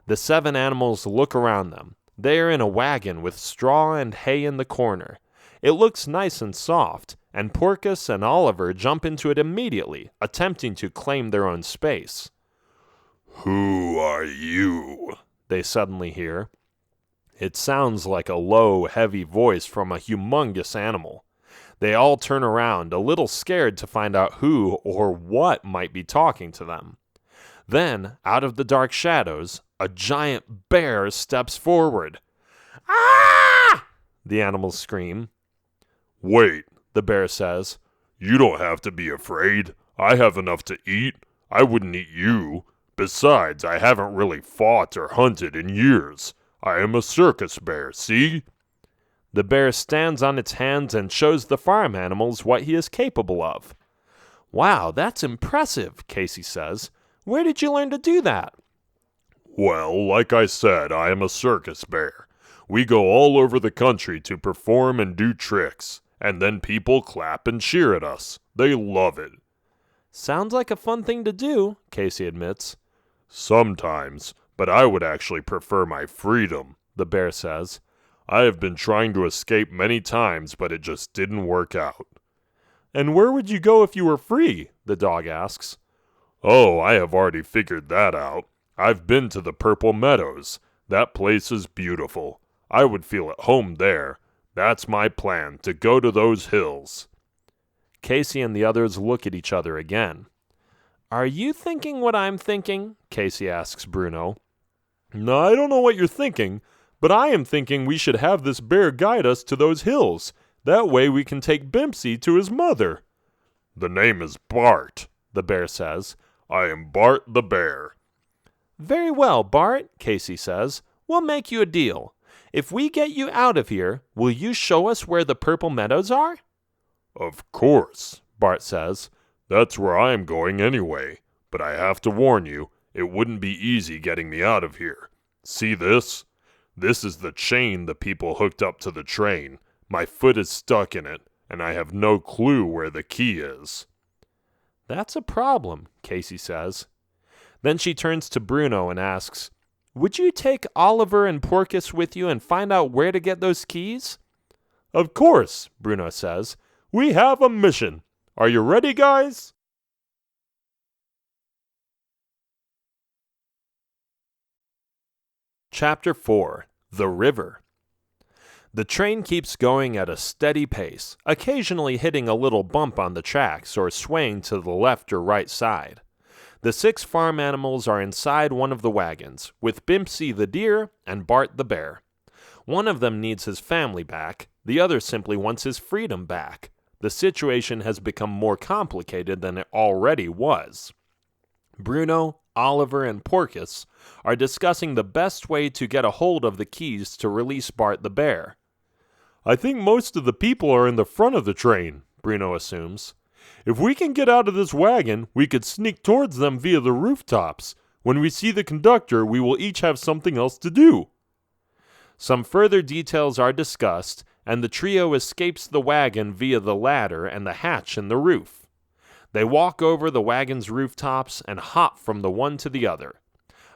The 7 animals look around them. They are in a wagon with straw and hay in the corner. It looks nice and soft, and Porcus and Oliver jump into it immediately, attempting to claim their own space. Who are you? They suddenly hear. It sounds like a low, heavy voice from a humongous animal. They all turn around, a little scared to find out who or what might be talking to them. Then, out of the dark shadows, a giant bear steps forward. Ah! The animals scream. Wait, The bear says. You don't have to be afraid. I have enough to eat. I wouldn't eat you. Besides, I haven't really fought or hunted in years. I am a circus bear, see? The bear stands on its hands and shows the farm animals what he is capable of. Wow, that's impressive, Casey says. Where did you learn to do that? Well, like I said, I am a circus bear. We go all over the country to perform and do tricks, and then people clap and cheer at us. They love it. Sounds like a fun thing to do, Casey admits. Sometimes, but I would actually prefer my freedom, the bear says. I have been trying to escape many times, but it just didn't work out. And where would you go if you were free? The dog asks. Oh, I have already figured that out. I've been to the Purple Meadows. That place is beautiful. I would feel at home there. That's my plan, to go to those hills." Casey and the others look at each other again. "Are you thinking what I'm thinking?" Casey asks Bruno. "No, I don't know what you're thinking, but I am thinking we should have this bear guide us to those hills. That way we can take Bimpsy to his mother." "The name is Bart," the bear says. "I am Bart the bear." "Very well, Bart," Casey says. "We'll make you a deal. If we get you out of here, will you show us where the Purple Meadows are?" "Of course," Bart says. "That's where I am going anyway. But I have to warn you, it wouldn't be easy getting me out of here. See this? This is the chain the people hooked up to the train. My foot is stuck in it, and I have no clue where the key is." "That's a problem," Casey says. Then she turns to Bruno and asks, "Would you take Oliver and Porcus with you and find out where to get those keys?" "Of course," Bruno says. "We have a mission. Are you ready, guys?" Chapter 4: The River. The train keeps going at a steady pace, occasionally hitting a little bump on the tracks or swaying to the left or right side. The 6 farm animals are inside one of the wagons, with Bimpsy the deer and Bart the bear. One of them needs his family back, the other simply wants his freedom back. The situation has become more complicated than it already was. Bruno, Oliver, and Porcus are discussing the best way to get a hold of the keys to release Bart the bear. "I think most of the people are in the front of the train," Bruno assumes. "If we can get out of this wagon, we could sneak towards them via the rooftops. When we see the conductor, we will each have something else to do." Some further details are discussed, and the trio escapes the wagon via the ladder and the hatch in the roof. They walk over the wagon's rooftops and hop from the one to the other.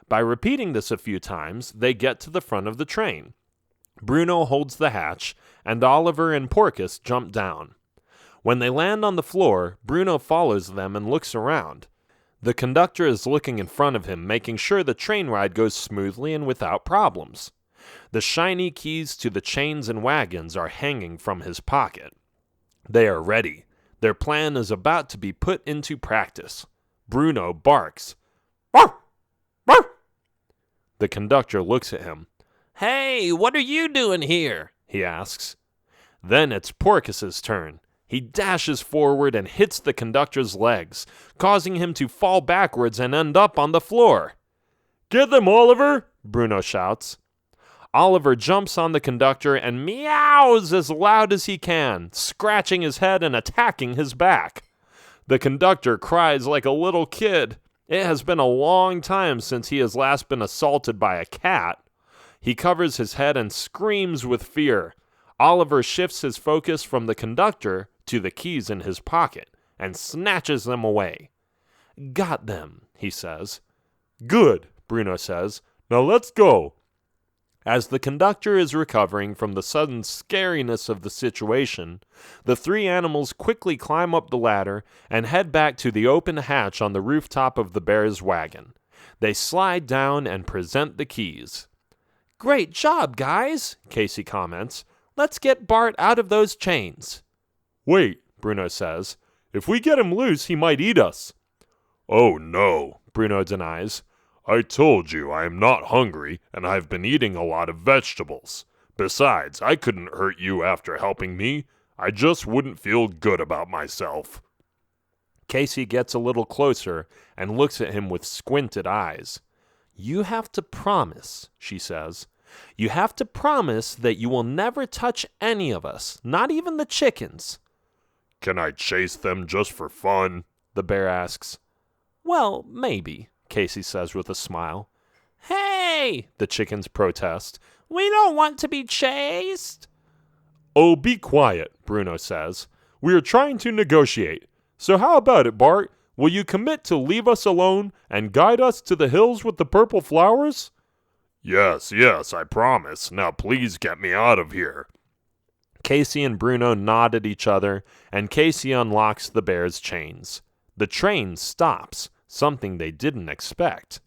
By repeating this a few times, they get to the front of the train. Bruno holds the hatch, and Oliver and Porcus jump down. When they land on the floor, Bruno follows them and looks around. The conductor is looking in front of him, making sure the train ride goes smoothly and without problems. The shiny keys to the chains and wagons are hanging from his pocket. They are ready. Their plan is about to be put into practice. Bruno barks. "Bark! Bark!" The conductor looks at him. "Hey, what are you doing here?" he asks. Then it's Porcus's turn. He dashes forward and hits the conductor's legs, causing him to fall backwards and end up on the floor. "Get them, Oliver!" Bruno shouts. Oliver jumps on the conductor and meows as loud as he can, scratching his head and attacking his back. The conductor cries like a little kid. It has been a long time since he has last been assaulted by a cat. He covers his head and screams with fear. Oliver shifts his focus from the conductor to the keys in his pocket and snatches them away. "Got them," he says. "Good," Bruno says. "Now let's go." As the conductor is recovering from the sudden scariness of the situation, the 3 animals quickly climb up the ladder and head back to the open hatch on the rooftop of the bear's wagon. They slide down and present the keys. "Great job, guys," Casey comments. "Let's get Bart out of those chains." "Wait," Bruno says. "If we get him loose, he might eat us." "Oh no," Bruno denies. "I told you I am not hungry, and I've been eating a lot of vegetables. Besides, I couldn't hurt you after helping me. I just wouldn't feel good about myself." Casey gets a little closer and looks at him with squinted eyes. "You have to promise," she says. "You have to promise that you will never touch any of us, not even the chickens." "Can I chase them just for fun?" the bear asks. "Well, maybe," Casey says with a smile. "Hey!" the chickens protest. "We don't want to be chased." "Oh, be quiet," Bruno says. "We are trying to negotiate. So how about it, Bart? Will you commit to leave us alone and guide us to the hills with the purple flowers?" Yes, I promise. Now please get me out of here." Casey and Bruno nod at each other, and Casey unlocks the bear's chains. The train stops, something they didn't expect.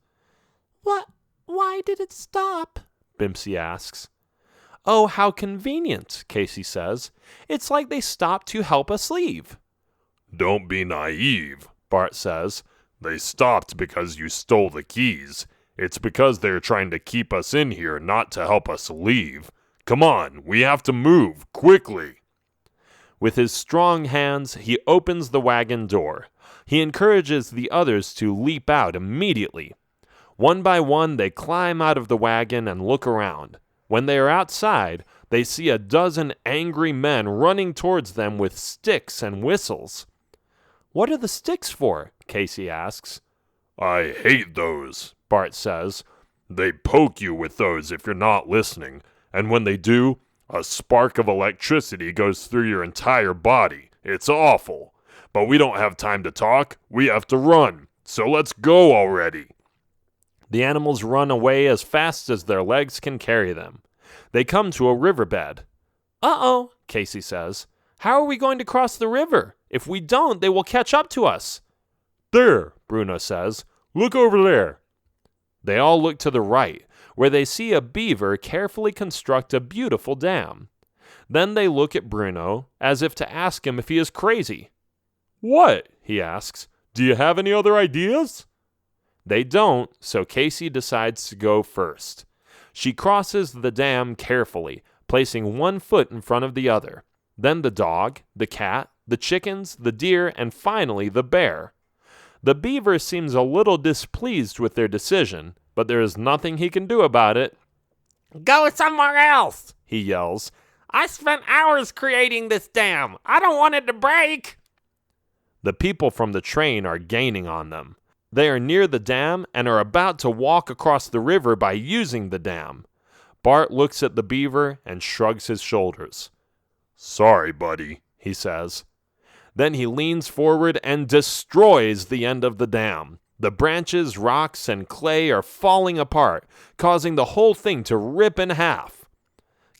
What? Why did it stop? Bimpsy asks. Oh, how convenient, Casey says. It's like they stopped to help us leave. Don't be naive, Bart says. They stopped because you stole the keys. It's because they're trying to keep us in here, not to help us leave. Come on, we have to move, quickly. With his strong hands, he opens the wagon door. He encourages the others to leap out immediately. One by one, they climb out of the wagon and look around. When they are outside, they see a dozen angry men running towards them with sticks and whistles. What are the sticks for? Casey asks. I hate those, Bart says. They poke you with those if you're not listening, and when they do, a spark of electricity goes through your entire body. It's awful. But we don't have time to talk. We have to run. So let's go already. The animals run away as fast as their legs can carry them. They come to a riverbed. Uh-oh, Casey says. How are we going to cross the river? If we don't, they will catch up to us. There, Bruno says. Look over there. They all look to the right, where they see a beaver carefully construct a beautiful dam. Then they look at Bruno, as if to ask him if he is crazy. What? He asks. Do you have any other ideas? They don't, so Casey decides to go first. She crosses the dam carefully, placing one foot in front of the other. Then the dog, the cat, the chickens, the deer, and finally the bear. The beaver seems a little displeased with their decision, but there is nothing he can do about it. Go somewhere else, he yells. I spent hours creating this dam. I don't want it to break. The people from the train are gaining on them. They are near the dam and are about to walk across the river by using the dam. Bart looks at the beaver and shrugs his shoulders. Sorry, buddy, he says. Then he leans forward and destroys the end of the dam. The branches, rocks, and clay are falling apart, causing the whole thing to rip in half.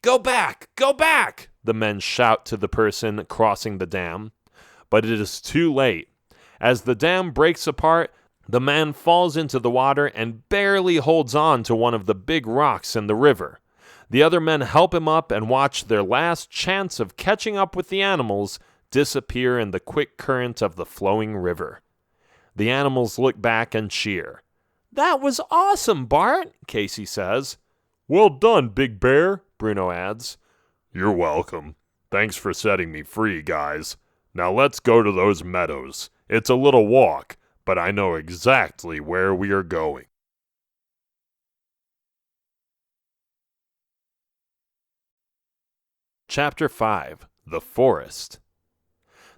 Go back! Go back! The men shout to the person crossing the dam. But it is too late. As the dam breaks apart, the man falls into the water and barely holds on to one of the big rocks in the river. The other men help him up and watch their last chance of catching up with the animals disappear in the quick current of the flowing river. The animals look back and cheer. That was awesome, Bart, Casey says. Well done, Big Bear, Bruno adds. You're welcome. Thanks for setting me free, guys. Now let's go to those meadows. It's a little walk, but I know exactly where we are going. Chapter 5. The Forest.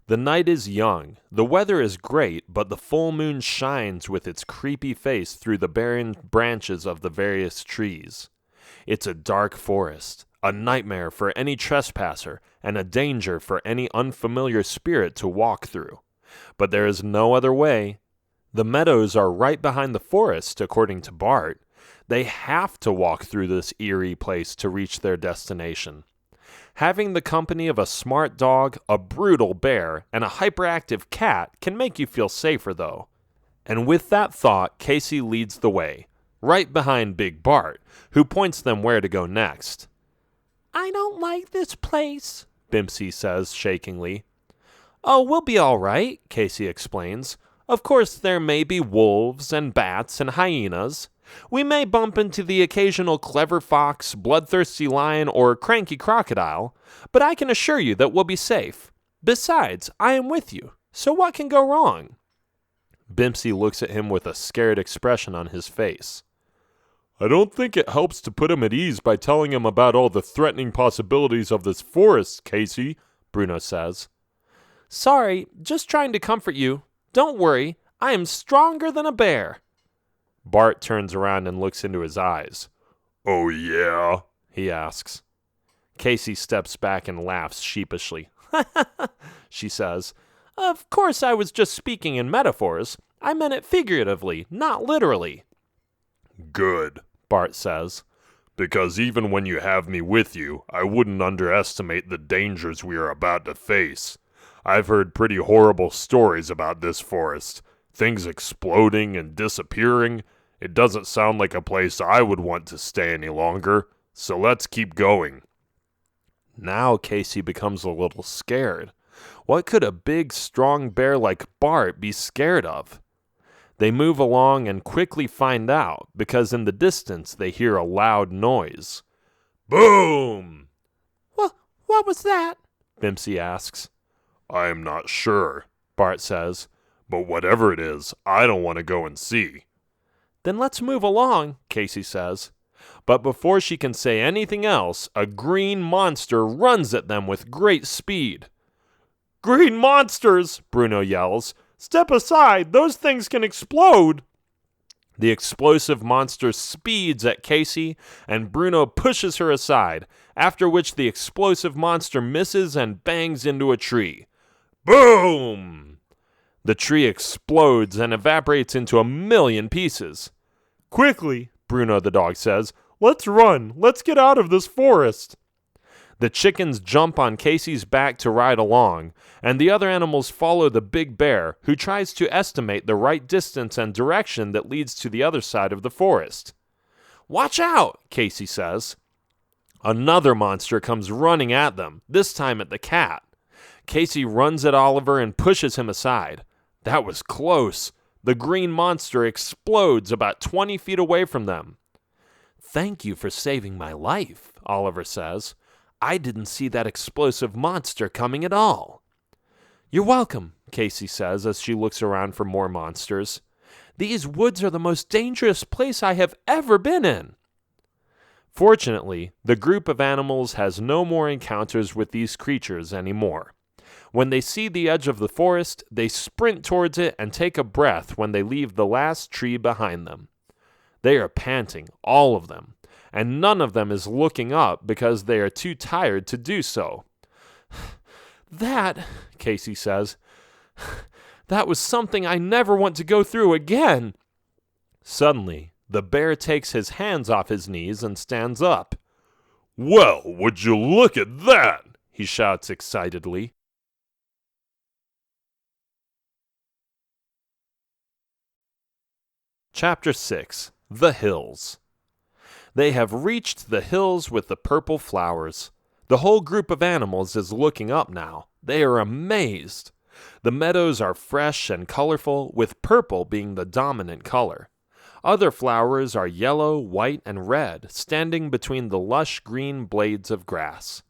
The night is young, the weather is great, but the full moon shines with its creepy face through the barren branches of the various trees. It's a dark forest, a nightmare for any trespasser, and a danger for any unfamiliar spirit to walk through. But there is no other way. The meadows are right behind the forest, according to Bart. They have to walk through this eerie place to reach their destination. Having the company of a smart dog, a brutal bear, and a hyperactive cat can make you feel safer, though. And with that thought, Casey leads the way, right behind Big Bart, who points them where to go next. I don't like this place, Bimpsy says shakingly. Oh, we'll be all right, Casey explains. Of course, there may be wolves and bats and hyenas. We may bump into the occasional clever fox, bloodthirsty lion, or cranky crocodile, but I can assure you that we'll be safe. Besides, I am with you, so what can go wrong? Bimpsy looks at him with a scared expression on his face. I don't think it helps to put him at ease by telling him about all the threatening possibilities of this forest, Casey, Bruno says. Sorry, just trying to comfort you. Don't worry, I am stronger than a bear. Bart turns around and looks into his eyes. Oh, yeah? He asks. Casey steps back and laughs sheepishly. She says, Of course I was just speaking in metaphors. I meant it figuratively, not literally. Good, Bart says. Because even when you have me with you, I wouldn't underestimate the dangers we are about to face. I've heard pretty horrible stories about this forest. Things exploding and disappearing. It doesn't sound like a place I would want to stay any longer, so let's keep going. Now Casey becomes a little scared. What could a big, strong bear like Bart be scared of? They move along and quickly find out, because in the distance they hear a loud noise. Boom! What was that? Bimpsy asks. I am not sure, Bart says, but whatever it is, I don't want to go and see. Then let's move along, Casey says. But before she can say anything else, a green monster runs at them with great speed. Green monsters, Bruno yells. Step aside, those things can explode. The explosive monster speeds at Casey, and Bruno pushes her aside, after which the explosive monster misses and bangs into a tree. Boom! The tree explodes and evaporates into 1,000,000 pieces. Quickly, Bruno the dog says. Let's run. Let's get out of this forest. The chickens jump on Casey's back to ride along, and the other animals follow the big bear, who tries to estimate the right distance and direction that leads to the other side of the forest. Watch out, Casey says. Another monster comes running at them, this time at the cat. Casey runs at Oliver and pushes him aside. That was close. The green monster explodes about 20 feet away from them. Thank you for saving my life, Oliver says. I didn't see that explosive monster coming at all. You're welcome, Casey says as she looks around for more monsters. These woods are the most dangerous place I have ever been in. Fortunately, the group of animals has no more encounters with these creatures anymore. When they see the edge of the forest, they sprint towards it and take a breath when they leave the last tree behind them. They are panting, all of them, and none of them is looking up because they are too tired to do so. That, Casey says, that was something I never want to go through again. Suddenly, the bear takes his hands off his knees and stands up. Well, would you look at that? He shouts excitedly. Chapter 6. The Hills. They have reached the hills with the purple flowers. The whole group of animals is looking up now. They are amazed. The meadows are fresh and colorful, with purple being the dominant color. Other flowers are yellow, white, and red, standing between the lush green blades of grass.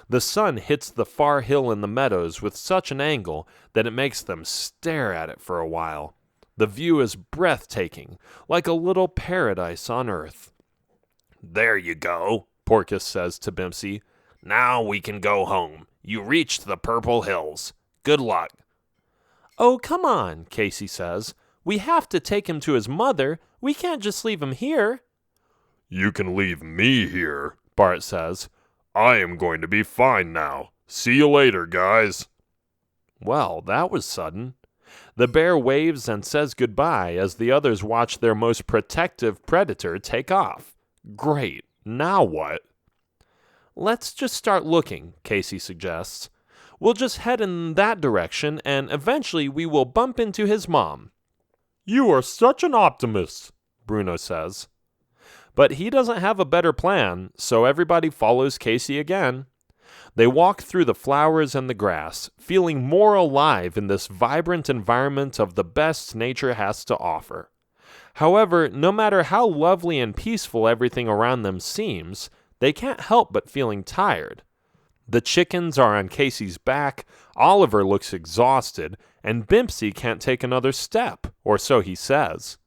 The sun hits the far hill in the meadows with such an angle that it makes them stare at it for a while. The view is breathtaking, like a little paradise on earth. There you go, Porcus says to Bimpsy. Now we can go home. You reached the purple hills. Good luck. Oh, come on, Casey says. We have to take him to his mother. We can't just leave him here. You can leave me here, Bart says. I am going to be fine now. See you later, guys. Well, that was sudden. The bear waves and says goodbye as the others watch their most protective predator take off. Great. Now what? Let's just start looking, Casey suggests. We'll just head in that direction, and eventually we will bump into his mom. You are such an optimist, Bruno says. But he doesn't have a better plan, so everybody follows Casey again. They walk through the flowers and the grass, feeling more alive in this vibrant environment of the best nature has to offer. However, no matter how lovely and peaceful everything around them seems, they can't help but feeling tired. The chickens are on Casey's back, Oliver looks exhausted, and Bimpsy can't take another step, or so he says.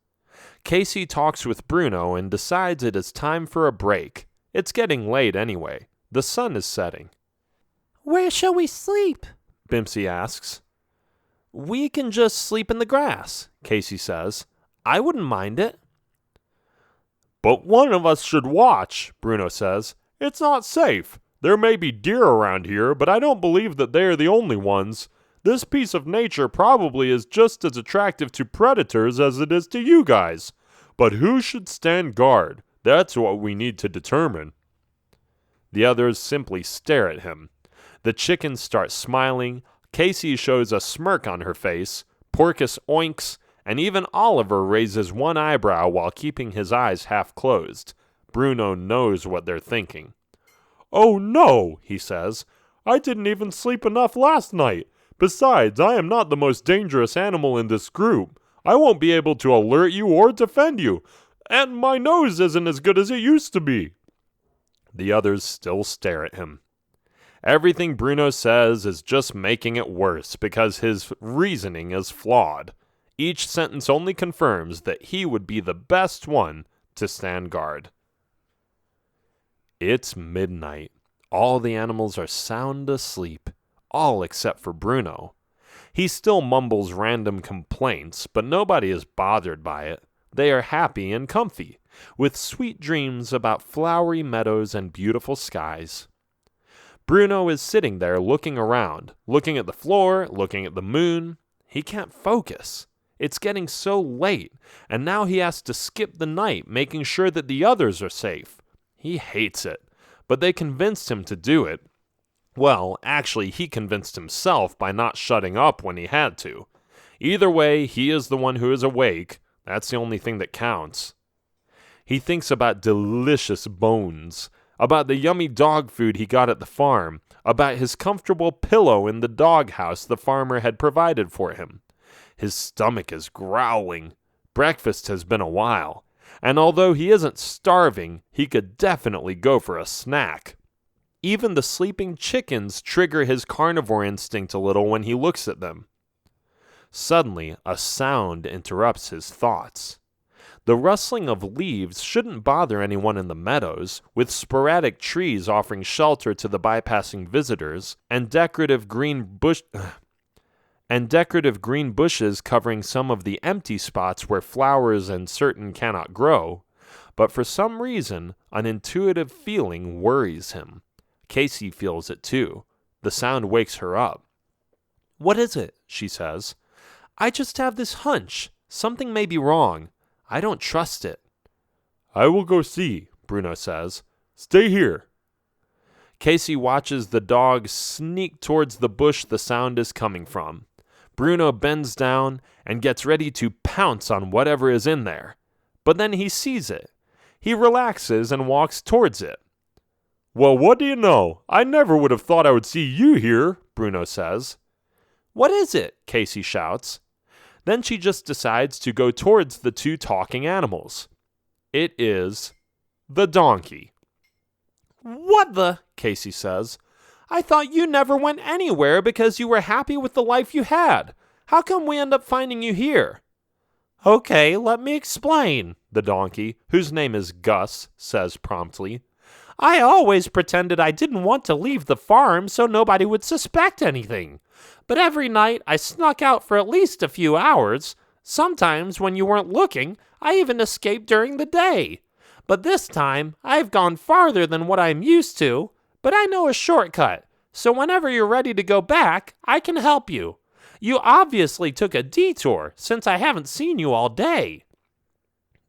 Casey talks with Bruno and decides it is time for a break. It's getting late anyway. The sun is setting. Where shall we sleep? Bimpsy asks. We can just sleep in the grass, Casey says. I wouldn't mind it. But one of us should watch, Bruno says. It's not safe. There may be deer around here, but I don't believe that they are the only ones. This piece of nature probably is just as attractive to predators as it is to you guys. But who should stand guard? That's what we need to determine. The others simply stare at him. The chickens start smiling, Casey shows a smirk on her face, Porcus oinks, and even Oliver raises one eyebrow while keeping his eyes half closed. Bruno knows what they're thinking. "Oh no," he says. "I didn't even sleep enough last night. Besides, I am not the most dangerous animal in this group. I won't be able to alert you or defend you. And my nose isn't as good as it used to be." The others still stare at him. Everything Bruno says is just making it worse because his reasoning is flawed. Each sentence only confirms that he would be the best one to stand guard. It's midnight. All the animals are sound asleep, all except for Bruno. He still mumbles random complaints, but nobody is bothered by it. They are happy and comfy, with sweet dreams about flowery meadows and beautiful skies. Bruno is sitting there looking around, looking at the floor, looking at the moon. He can't focus. It's getting so late, and now he has to skip the night, making sure that the others are safe. He hates it, but they convinced him to do it. Well, actually, he convinced himself by not shutting up when he had to. Either way, he is the one who is awake. That's the only thing that counts. He thinks about delicious bones, about the yummy dog food he got at the farm, about his comfortable pillow in the doghouse the farmer had provided for him. His stomach is growling. Breakfast has been a while, and although he isn't starving, he could definitely go for a snack. Even the sleeping chickens trigger his carnivore instinct a little when he looks at them. Suddenly, a sound interrupts his thoughts. The rustling of leaves shouldn't bother anyone in the meadows, with sporadic trees offering shelter to the bypassing visitors, and decorative green bushes covering some of the empty spots where flowers and certain cannot grow. But for some reason, an intuitive feeling worries him. Casey feels it too. The sound wakes her up. "What is it?" she says. "I just have this hunch. Something may be wrong. I don't trust it." "I will go see," Bruno says. "Stay here." Casey watches the dog sneak towards the bush the sound is coming from. Bruno bends down and gets ready to pounce on whatever is in there. But then he sees it. He relaxes and walks towards it. "Well, what do you know? I never would have thought I would see you here," Bruno says. "What is it?" Casey shouts. Then she just decides to go towards the two talking animals. It is the donkey. "What the?" Casey says. "I thought you never went anywhere because you were happy with the life you had. How come we end up finding you here?" "Okay, let me explain," the donkey, whose name is Gus, says promptly. "I always pretended I didn't want to leave the farm so nobody would suspect anything. But every night I snuck out for at least a few hours. Sometimes when you weren't looking, I even escaped during the day. But this time, I've gone farther than what I'm used to. But I know a shortcut, so whenever you're ready to go back, I can help you. You obviously took a detour, since I haven't seen you all day."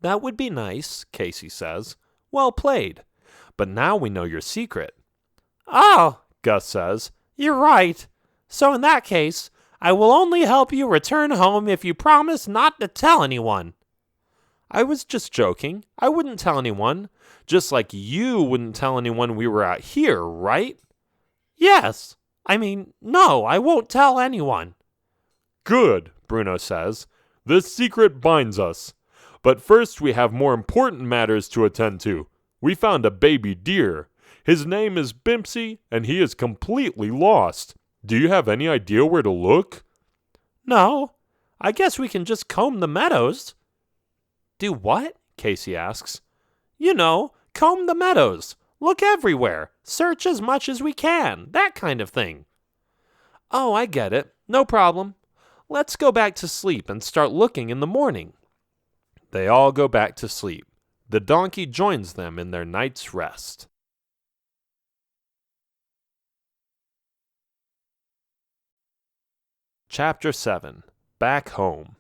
"That would be nice," Casey says. "Well played. But now we know your secret." "Oh," Gus says, "you're right. So in that case, I will only help you return home if you promise not to tell anyone." "I was just joking. I wouldn't tell anyone. Just like you wouldn't tell anyone we were out here, right?" "Yes. No, I won't tell anyone." "Good," Bruno says. "This secret binds us. But first we have more important matters to attend to. We found a baby deer. His name is Bimpsy, and he is completely lost. Do you have any idea where to look?" No, I guess we can just comb the meadows. "Do what?" Casey asks. You know, comb the meadows. Look everywhere. Search as much as we can. That kind of thing." "Oh, I get it. No problem. Let's go back to sleep and start looking in the morning." They all go back to sleep. The donkey joins them in their night's rest. Chapter 7. Back Home.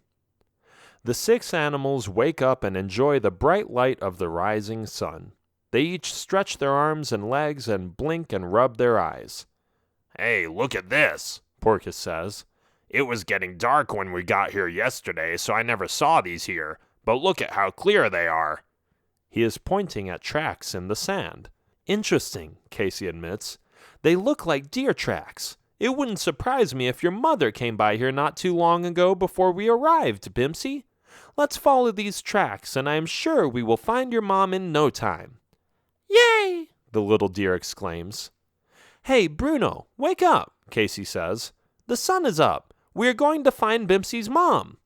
The 6 animals wake up and enjoy the bright light of the rising sun. They each stretch their arms and legs and blink and rub their eyes. "Hey, look at this," Porcus says. It was getting dark when we got here yesterday, so I never saw these here, but look at how clear they are. He is pointing at tracks in the sand. Interesting, Casey admits. They look like deer tracks. It wouldn't surprise me if your mother came by here not too long ago before we arrived, Bimpsy. Let's follow these tracks, and I am sure we will find your mom in no time. Yay! The little deer exclaims. Hey, Bruno, wake up, Casey says. The sun is up. We are going to find Bimpsy's mom.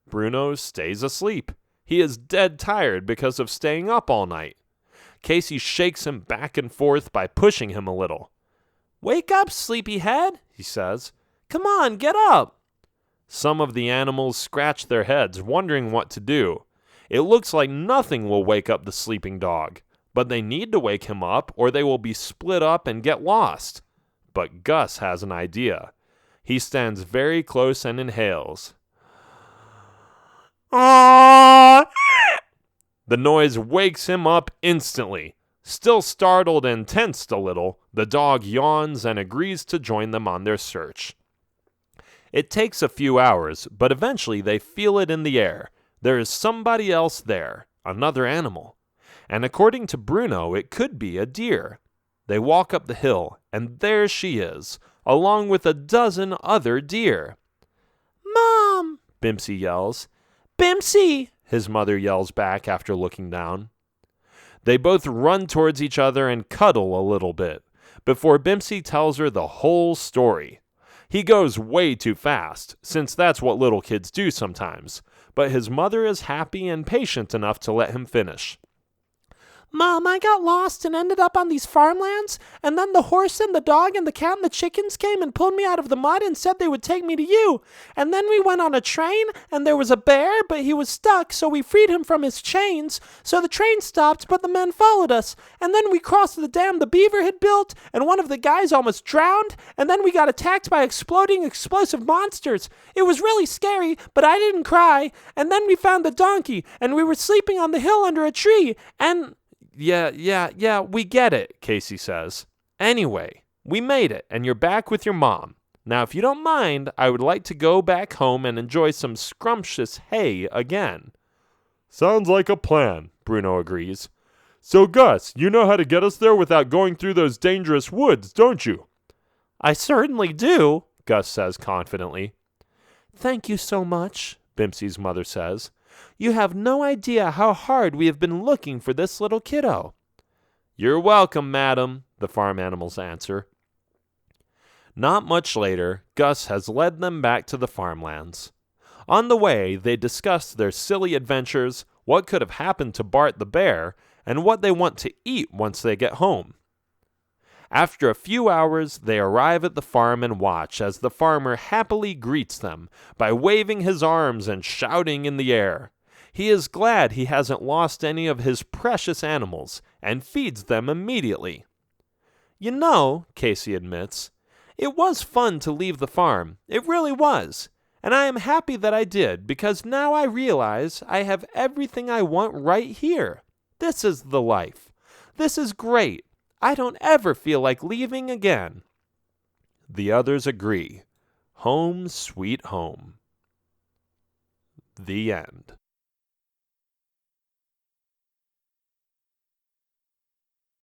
Bruno stays asleep. He is dead tired because of staying up all night. Casey shakes him back and forth by pushing him a little. Wake up, sleepyhead, he says. Come on, get up. Some of the animals scratch their heads, wondering what to do. It looks like nothing will wake up the sleeping dog, but they need to wake him up or they will be split up and get lost. But Gus has an idea. He stands very close and inhales. The noise wakes him up instantly. Still startled and tensed a little, the dog yawns and agrees to join them on their search. It takes a few hours, but eventually they feel it in the air. There is somebody else there, another animal. And according to Bruno, it could be a deer. They walk up the hill, and there she is, along with a dozen other deer. Mom! Bimpsy yells. Bimpsy! His mother yells back after looking down. They both run towards each other and cuddle a little bit, before Bimpsy tells her the whole story. He goes way too fast, since that's what little kids do sometimes, but his mother is happy and patient enough to let him finish. Mom, I got lost and ended up on these farmlands, and then the horse and the dog and the cat and the chickens came and pulled me out of the mud and said they would take me to you. And then we went on a train, and there was a bear, but he was stuck, so we freed him from his chains. So the train stopped, but the men followed us. And then we crossed the dam the beaver had built, and one of the guys almost drowned, and then we got attacked by exploding explosive monsters. It was really scary, but I didn't cry. And then we found the donkey, and we were sleeping on the hill under a tree, and... Yeah, we get it, Casey says. Anyway, we made it, and you're back with your mom. Now, if you don't mind, I would like to go back home and enjoy some scrumptious hay again. Sounds like a plan, Bruno agrees. So, Gus, you know how to get us there without going through those dangerous woods, don't you? I certainly do, Gus says confidently. Thank you so much, Bimpsy's mother says. You have no idea how hard we have been looking for this little kiddo. You're welcome, madam, the farm animals answer. Not much later, Gus has led them back to the farmlands. On the way, they discuss their silly adventures, what could have happened to Bart the bear, and what they want to eat once they get home. After a few hours, they arrive at the farm and watch as the farmer happily greets them by waving his arms and shouting in the air. He is glad he hasn't lost any of his precious animals and feeds them immediately. You know, Casey admits, it was fun to leave the farm. It really was. And I am happy that I did because now I realize I have everything I want right here. This is the life. This is great. I don't ever feel like leaving again. The others agree. Home, sweet home. The end.